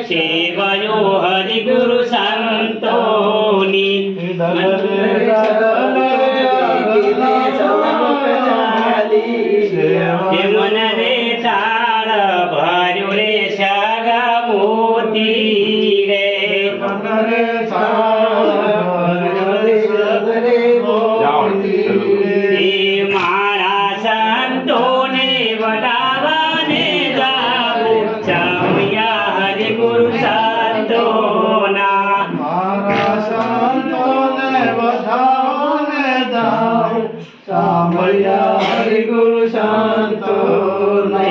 સેવાયો હરિગુરુ સંતોની મન રે તાળ ભર્યું રે સાગા મોતી રે મન રે મારા સંતોને વડાવાને જાવું ચામિયા હરિગુરુ સંતોના મારા સંતોને વધાવને જાવું ચામિયા હરિગુરુ સંતોના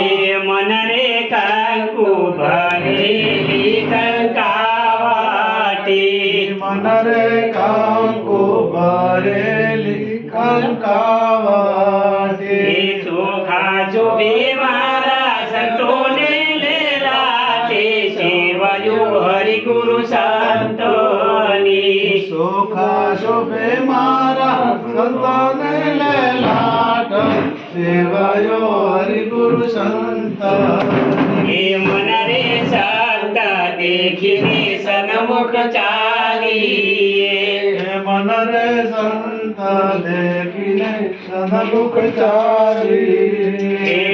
મન રે કંકુ ભરેલી કંકાવાટી મન રે કંકુ ભરેલી કંકાવાટી ચોખા જોબે મારા સંતોને લેલાતે સેવાયો હરિગુરુ સંતોની સુખા શોભે મારા સંતોને લેલાટ સેવાયો હરિગુરુ સંતોની મન રે સંત દેખીને સન્મુખ ચાલીએ મન રે સંત દેખીને સન્મુખ ચાલી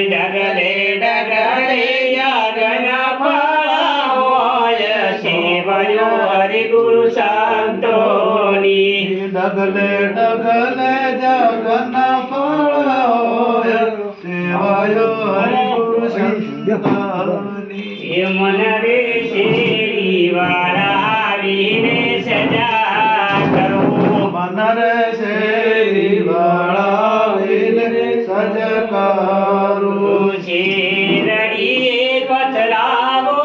ડગલે ડગલે યજ્ઞ ફળ હોય સેવાયો હરિગુરુ સંતોની ડગલે ડગલે જગન ફળ હોય સેવાયો હરિગુરુ સંતોની મન રે શેરી વાળા આવીને સજા કરો મન રે શેરી વાળાવીને સજ કરું શેરડીએ પથરાવો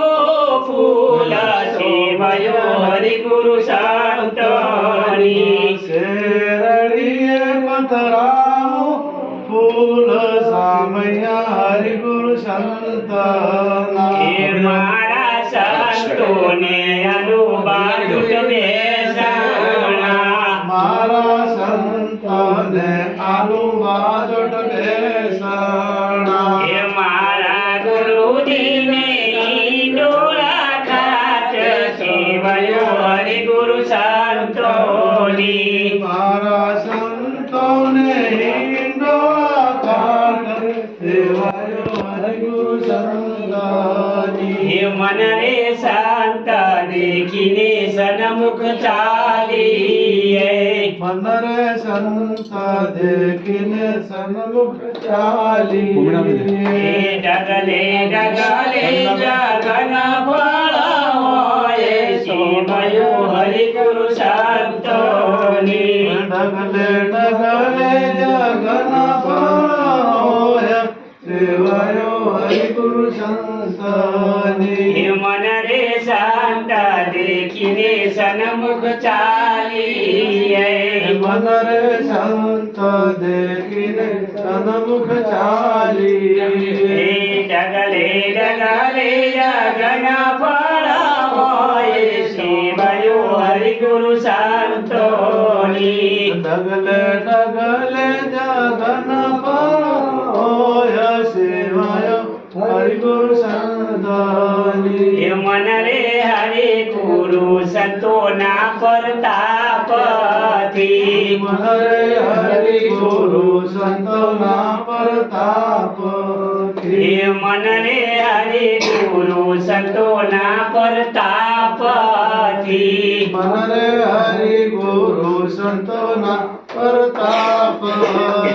ફૂલ સેવાયો હરિગુરુ સંતોની શેરડીએ પથરાવું ફૂલ સામૈયા હરિગુરુ સંતના મારા સંતોને અનુબાજુટ બેસણા મારા સંતને આલુ બાજોટ બેસણા મારા ગુરુજીને ડોળા ખાટ સેવાયો હરિગુરુ સંતોની મારા સંતોને હિંડોળા કાટ સેવાયો હરિગુરુ સંતોની મન રે સંત દેખીને સન્મુખ ચાલીએ મન રે સંત દેખીને સન્મુખ ચાલી ડગલે ડગલે જગન ફળ હોય સેવાયો હરિગુરુ સંતોની ડગલે ડગલે જગન હોય સેવાયો હરિગુરુ સંતોની મન રે સંત દેખીને સન્મુખ ચાલીએ મન રે સંત દેખીને સન્મુખ ચાલી ડગલે ડગલે જગન ફળ હોય સેવાયો હરિગુરુ સંતોની ડગલે ડગલે જગન હોય સેવાયો હરિગુરુ સંતોની મન રે હરિ ગુરુ સંતોના પ્રતાપથી મન રે હરિ ગુરુ સંતોના પ્રતાપથી મન રે હરિ ગુરુ સંતોના પ્રતાપથી મન રે હરિ ગુરુ સંતોના પ્રતાપથી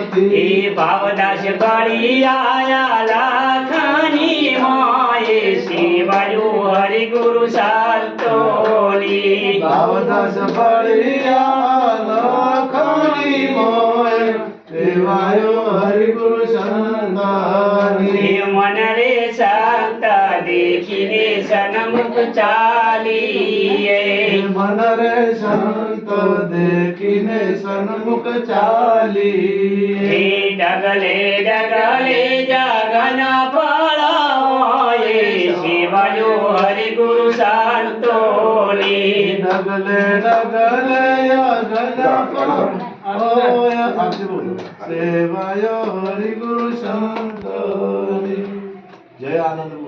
ભાવદાસ બળી આયા લાખની મોએ સેવાયો હરિગુરુ સંતોની ભાવદાસ બળિયા લખની મોય સેવાયો હરિગુરુ સંતોની મન રે સંત દેખીને સન્મુખ ચાલીએ મન રે સંત દેખીને સન્મુખ ચાલી ડગલે ડગલે જગન ફળ હોય સેવાયો હરિગુરુ સંતોની ડગલે ડગલે યજ્ઞ ફળ હોય સેવાયો હરિગુરુ સંતોની જય આનંદ